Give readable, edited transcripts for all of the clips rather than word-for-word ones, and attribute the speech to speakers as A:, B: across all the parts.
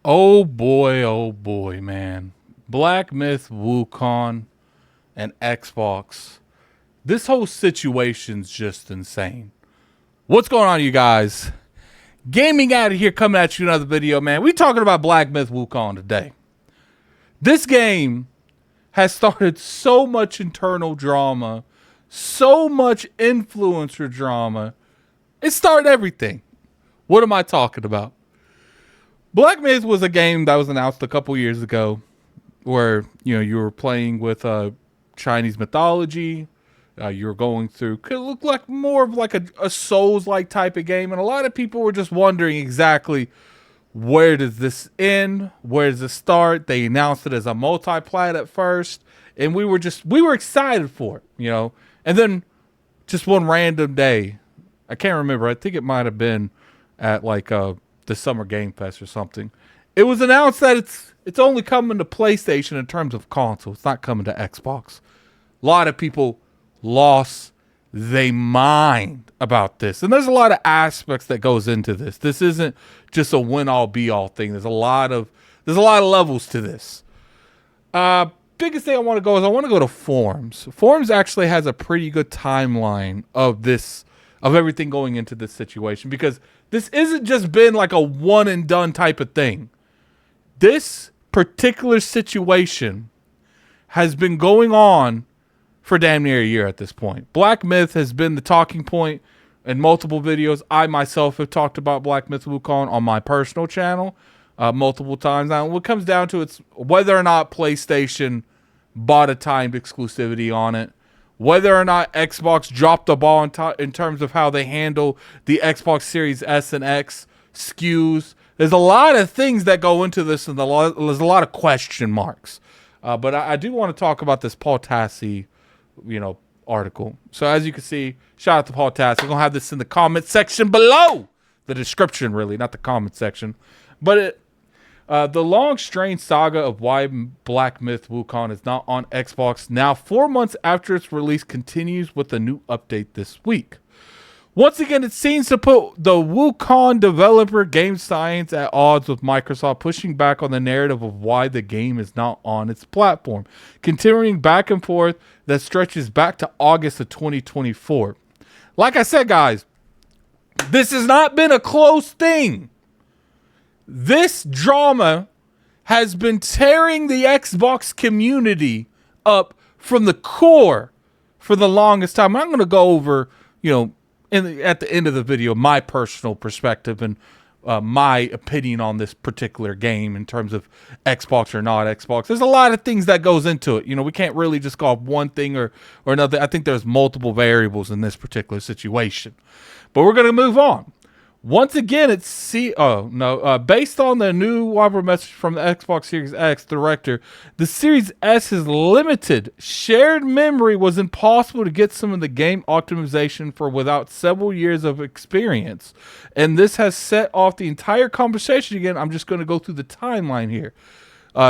A: Oh boy, man. Black Myth Wukon and Xbox. This whole situation's just insane. What's going on, you guys? Gaming out of here, coming at you another video, man. We talking about Black Myth Wukon today. This game has started so much internal drama, so much influencer drama. It started everything. What am I talking about? Black Myth was a game that was announced a couple years ago where, you were playing with Chinese mythology. You were going through, could look like more of like a Souls-like type of game. And a lot of people were just wondering exactly, where does this end? Where does this start? They announced it as a multi-plat at first. And we were excited for it, And then just one random day, I can't remember. I think it might have been at like the Summer Game Fest or something. It was announced that it's only coming to PlayStation in terms of console. It's not coming to Xbox. A lot of people lost their mind about this. And there's a lot of aspects that goes into this. This isn't just a win-all be-all thing. There's a lot of levels to this. Biggest thing I want to go to forums. Forums actually has a pretty good timeline of everything going into this situation, because this isn't just been like a one and done type of thing. This particular situation has been going on for damn near a year at this point. Black Myth has been the talking point in multiple videos. I myself have talked about Black Myth Wukon on my personal channel multiple times. Now, what comes down to it's whether or not PlayStation bought a timed exclusivity on it, whether or not Xbox dropped the ball in terms of how they handle the Xbox Series S and X SKUs. There's a lot of things that go into this, and there's a lot of question marks. But I do want to talk about this Paul Tassi, article. So as you can see, shout out to Paul Tassi. We're going to have this in the comment section below. The description, really, not the comment section. But the long, strange saga of why Black Myth Wukon is not on Xbox now 4 months after its release continues with a new update this week. Once again, it seems to put the Wukong developer Game Science at odds with Microsoft, pushing back on the narrative of why the game is not on its platform, continuing back and forth that stretches back to August of 2024. Like I said, guys, this has not been a close thing. This drama has been tearing the Xbox community up from the core for the longest time. I'm going to go over, at the end of the video, my personal perspective and my opinion on this particular game in terms of Xbox or not Xbox. There's a lot of things that goes into it. We can't really just go off one thing or another. I think there's multiple variables in this particular situation. But we're going to move on. Once again, based on the new whisper message from the Xbox Series X director, the Series S's limited shared memory was impossible to get some of the game optimization for without several years of experience. And this has set off the entire conversation again. I'm just going to go through the timeline here.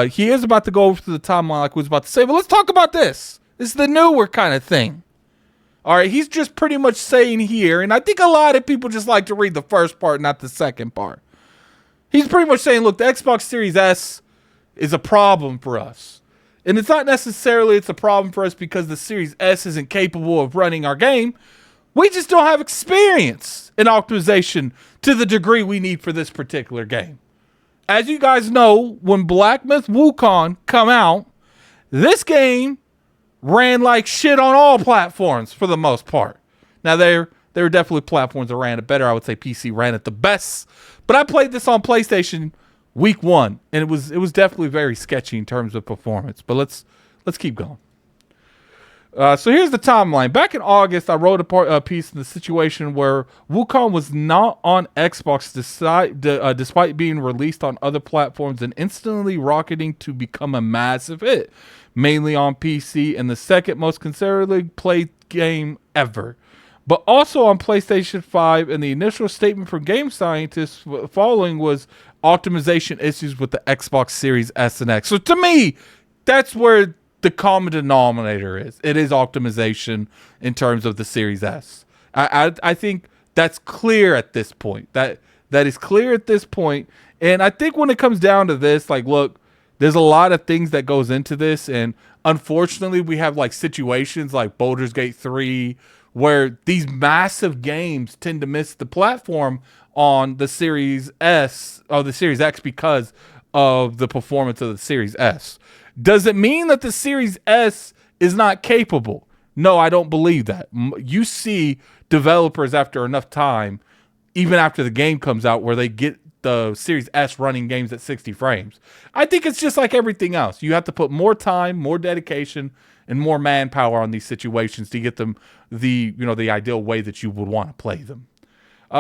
A: He is about to go over to the timeline like we was about to say, but let's talk about this. This is the newer kind of thing. All right, he's just pretty much saying here, and I think a lot of people just like to read the first part, not the second part. He's pretty much saying, look, the Xbox Series S is a problem for us. And it's not necessarily it's a problem for us because the Series S isn't capable of running our game. We just don't have experience in optimization to the degree we need for this particular game. As you guys know, when Black Myth Wukon come out, this game ran like shit on all platforms for the most part. Now, there were definitely platforms that ran it better. I would say PC ran it the best. But I played this on PlayStation week one, and it was definitely very sketchy in terms of performance. But let's keep going. So here's the timeline. Back in August, I wrote a piece in the situation where Wukong was not on Xbox despite being released on other platforms and instantly rocketing to become a massive hit, mainly on PC and the second most considerably played game ever, but also on PlayStation 5. And the initial statement from game scientists following was optimization issues with the Xbox Series S and X. So to me, that's where the common denominator is. It is optimization in terms of the Series S. I think that's clear at this point. That is clear at this point, And I think when it comes down to this, like, look, there's a lot of things that goes into this. And unfortunately, we have like situations like Baldur's Gate 3 where these massive games tend to miss the platform on the Series S or the Series X because of the performance of the Series S. Does it mean that the Series S is not capable? No, I don't believe that. You see developers after enough time, even after the game comes out, where they get the Series S running games at 60 frames. I think it's just like everything else. You have to put more time, more dedication, and more manpower on these situations to get them the ideal way that you would want to play them.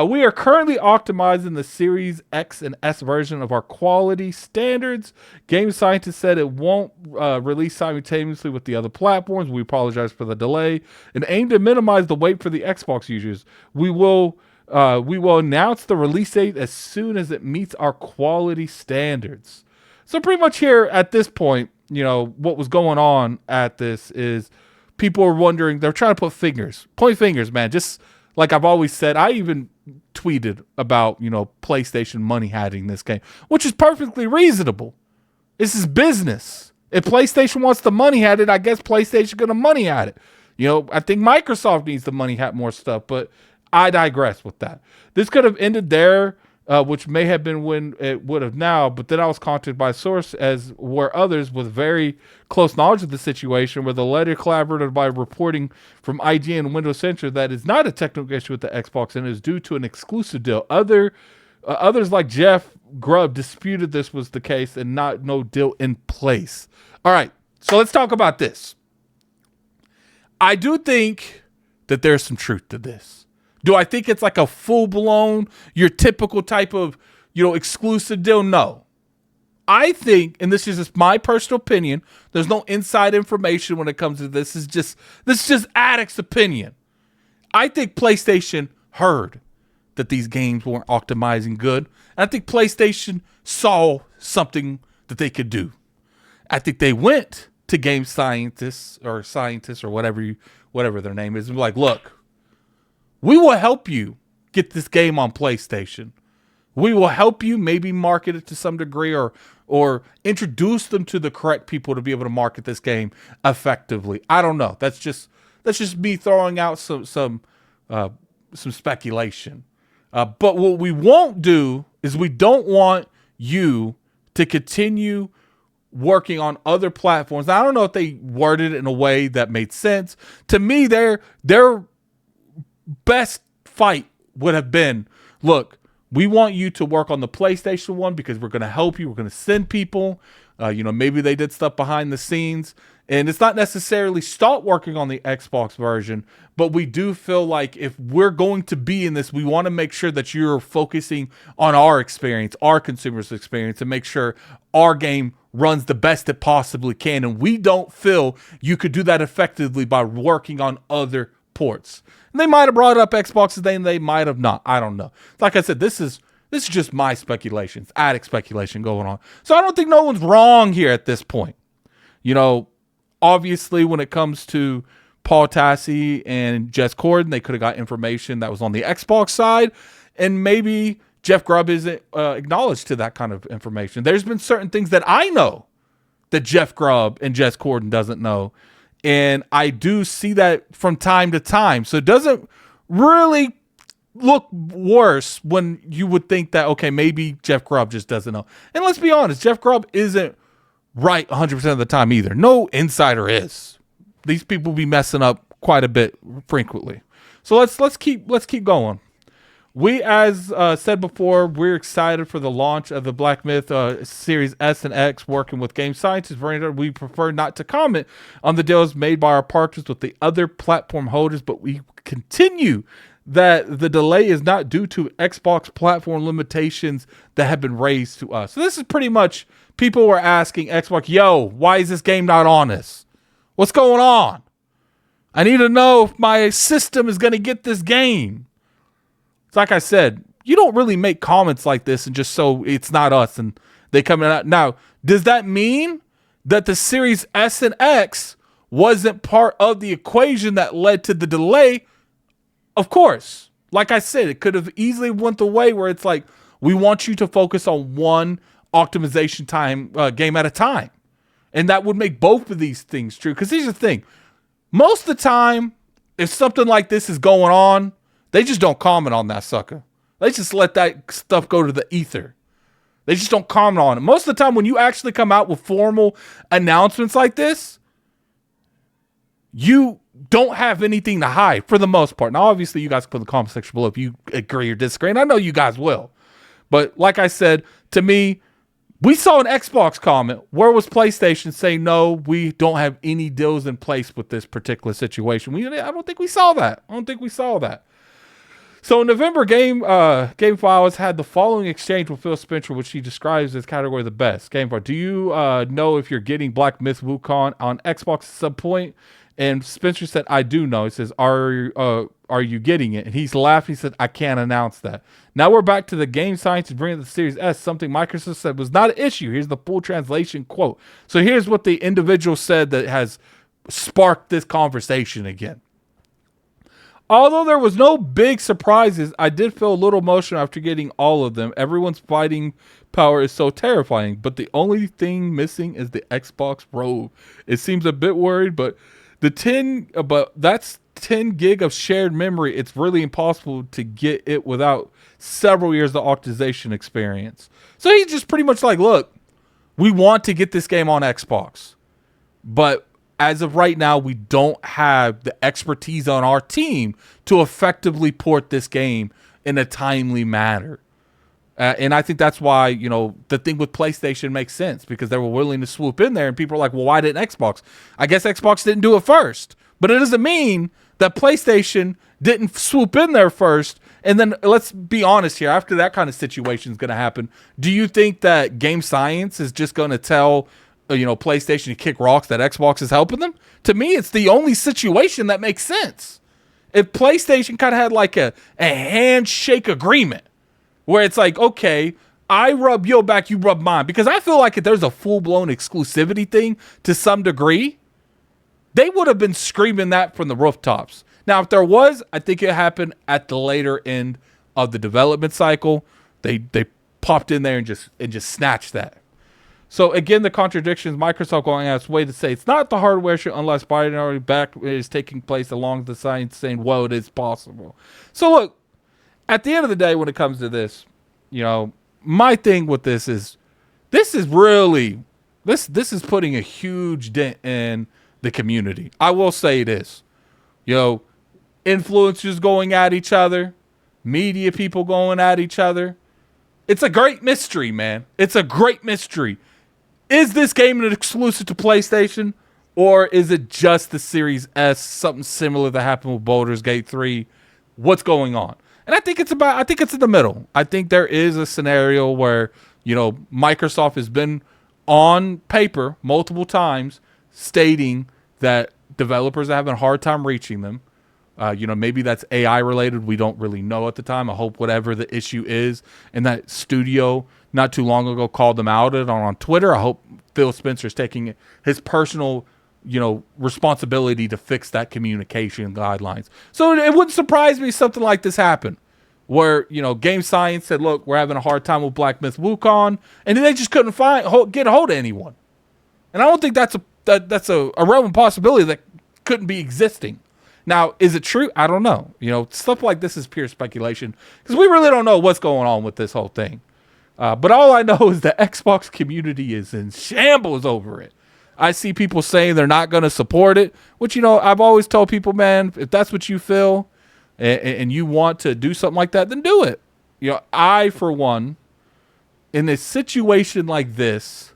A: We are currently optimizing the Series X and S version of our quality standards. Game scientists said it won't release simultaneously with the other platforms. We apologize for the delay and aim to minimize the wait for the Xbox users. We will announce the release date as soon as it meets our quality standards. So pretty much here at this point, what was going on at this is people are wondering, they're trying to point fingers, man. Just like I've always said, I even tweeted about, PlayStation money having this game, which is perfectly reasonable. This is business. If PlayStation wants the money at it, I guess PlayStation going to money at it. I think Microsoft needs the money at more stuff, but I digress with that. This could have ended there, which may have been when it would have now, but then I was contacted by a source, as were others with very close knowledge of the situation, where the letter collaborated by reporting from IGN and Windows Central that is not a technical issue with the Xbox and is due to an exclusive deal. Others like Jeff Grubb disputed this was the case and no deal in place. All right, so let's talk about this. I do think that there's some truth to this. Do I think it's like a full-blown, your typical type of, exclusive deal? No. I think, and this is just my personal opinion, there's no inside information when it comes to this. This is just Addict's opinion. I think PlayStation heard that these games weren't optimizing good. And I think PlayStation saw something that they could do. I think they went to game scientists or whatever their name is, and be like, look, we will help you get this game on PlayStation. We will help you maybe market it to some degree or introduce them to the correct people to be able to market this game effectively. I don't know. That's just me throwing out some speculation. But what we won't do is we don't want you to continue working on other platforms. Now, I don't know if they worded it in a way that made sense. To me, their best fight would have been, look, we want you to work on the PlayStation one because we're going to help you. We're going to send people. Maybe they did stuff behind the scenes. And it's not necessarily stop working on the Xbox version, but we do feel like if we're going to be in this, we want to make sure that you're focusing on our experience, our consumers' experience, and make sure our game runs the best it possibly can. And we don't feel you could do that effectively by working on other ports. And they might have brought up Xbox today, and they might have not. I don't know. Like I said, this is just my speculations, Addict speculation going on. So I don't think no one's wrong here at this point. Obviously, when it comes to Paul Tassi and Jess Corden, they could have got information that was on the Xbox side, and maybe Jeff Grubb isn't acknowledged to that kind of information. There's been certain things that I know that Jeff Grubb and Jess Corden doesn't know, and I do see that from time to time. So it doesn't really look worse when you would think that, okay, maybe Jeff Grubb just doesn't know. And let's be honest, Jeff Grubb isn't right 100% of the time either. No insider is. These people be messing up quite a bit frequently. So let's keep going. We, as said before, we're excited for the launch of the Black Myth Series S and X, working with game scientists. We prefer not to comment on the deals made by our partners with the other platform holders, but we continue that the delay is not due to Xbox platform limitations that have been raised to us. So this is pretty much, people were asking Xbox, yo, why is this game not on us? What's going on? I need to know if my system is going to get this game. It's like I said, you don't really make comments like this and just so it's not us and they come out. Now, does that mean that the Series S and X wasn't part of the equation that led to the delay? Of course. Like I said, it could have easily went the way where it's like, We want you to focus on one optimization time game at a time. And that would make both of these things true. Because here's the thing. Most of the time, if something like this is going on, they just don't comment on that sucker. They just let that stuff go to the ether. They just don't comment on it. Most of the time, when you actually come out with formal announcements like this, you don't have anything to hide for the most part. Now, obviously, you guys can put in the comment section below if you agree or disagree, and I know you guys will. But like I said, to me, we saw an Xbox comment. Where was PlayStation saying, no, we don't have any deals in place with this particular situation? I don't think we saw that. So in November, Game Files had the following exchange with Phil Spencer, which he describes as category the best. Game Files, do you know if you're getting Black Myth Wukon on Xbox at some point? And Spencer said, I do know. He says, are you getting it? And he's laughed. He said, I can't announce that. Now we're back to the game science and bringing the Series S, something Microsoft said was not an issue. Here's the full translation quote. So here's what the individual said that has sparked this conversation again. Although there was no big surprises, I did feel a little emotional after getting all of them. Everyone's fighting power is so terrifying, but the only thing missing is the Xbox Robe. It seems a bit worried, but that's 10 gig of shared memory. It's really impossible to get it without several years of optimization experience. So he's just pretty much like, look, we want to get this game on Xbox, but as of right now, we don't have the expertise on our team to effectively port this game in a timely manner. And I think that's why, the thing with PlayStation makes sense, because they were willing to swoop in there, and people are like, well, why didn't Xbox? I guess Xbox didn't do it first, but it doesn't mean that PlayStation didn't swoop in there first. And then let's be honest here, after that kind of situation is going to happen, do you think that game science is just going to tell PlayStation to kick rocks that Xbox is helping them? To me, it's the only situation that makes sense. If PlayStation kind of had like a handshake agreement where it's like, okay, I rub your back, you rub mine, because I feel like if there's a full-blown exclusivity thing to some degree, they would have been screaming that from the rooftops. Now, if there was, I think it happened at the later end of the development cycle. They popped in there and just snatched that. So again, the contradictions, Microsoft going out its way to say it's not the hardware issue unless binary back is taking place along the science, saying, well, it is possible. So look, at the end of the day, when it comes to this, my thing with this is really putting a huge dent in the community. I will say this, influencers going at each other, media people going at each other. It's a great mystery, man. It's a great mystery. Is this game an exclusive to PlayStation, or is it just the Series S, something similar that happened with Baldur's Gate 3? What's going on? And I think it's in the middle. I think there is a scenario where, Microsoft has been on paper multiple times stating that developers are having a hard time reaching them. Maybe that's AI related. We don't really know at the time. I hope whatever the issue is, and that studio not too long ago called them out on Twitter. I hope Phil Spencer is taking his personal, responsibility to fix that communication guidelines. So it wouldn't surprise me if something like this happened, where, Game Science said, look, we're having a hard time with Black Myth Wukon, and they just couldn't get a hold of anyone. And I don't think that's a relevant possibility that couldn't be existing. Now, is it true? I don't know. Stuff like this is pure speculation, because we really don't know what's going on with this whole thing. But all I know is the Xbox community is in shambles over it. I see people saying they're not going to support it, which, I've always told people, man, if that's what you feel and you want to do something like that, then do it. I, for one, in a situation like this,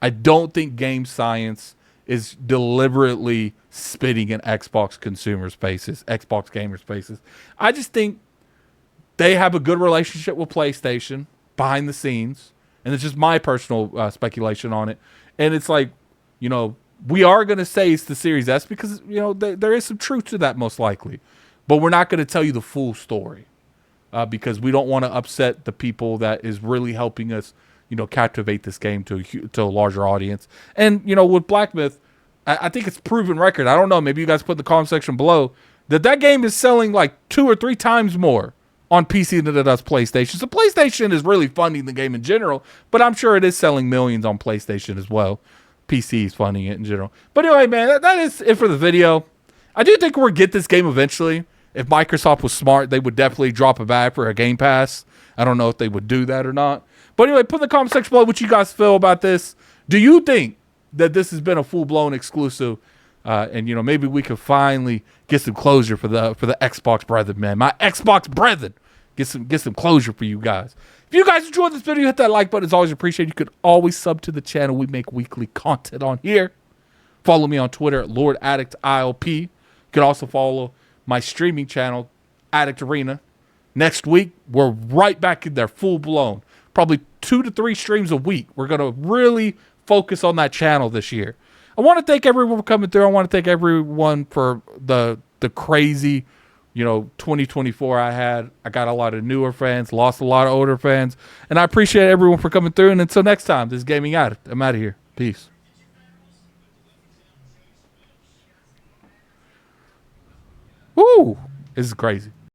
A: I don't think game science is deliberately spitting in Xbox consumers' faces, Xbox gamers' faces. I just think they have a good relationship with PlayStation behind the scenes, and it's just my personal speculation on it. And it's like, we are going to say it's the Series S because, there is some truth to that most likely, but we're not going to tell you the full story because we don't want to upset the people that is really helping us, captivate this game to a larger audience. And, with Black Myth, I think it's proven record. I don't know. Maybe you guys put in the comment section below that game is selling like 2 or 3 times more on PC than it does PlayStation. So PlayStation is really funding the game in general, but I'm sure it is selling millions on PlayStation as well. PC is funding it in general. But anyway, man, that is it for the video. I do think we'll get this game eventually. If Microsoft was smart, they would definitely drop a bag for a Game Pass. I don't know if they would do that or not. But anyway, put in the comment section below what you guys feel about this. Do you think that this has been a full-blown exclusive? And, you know, maybe we could finally get some closure for the Xbox brethren, man. My Xbox brethren. Get some closure for you guys. If you guys enjoyed this video, hit that like button. It's always appreciated. You could always sub to the channel. We make weekly content on here. Follow me on Twitter at LordAddictILP. You can also follow my streaming channel, Addict Arena. Next week, we're right back in there, full-blown. Probably 2 to 3 streams a week. We're going to really focus on that channel this year. I want to thank everyone for coming through. I want to thank everyone for the crazy, you know, 2024 I had. I got a lot of newer fans, lost a lot of older fans, and I appreciate everyone for coming through. And until next time, this is Gaming Addict. I'm out of here. Peace. Woo! This is crazy.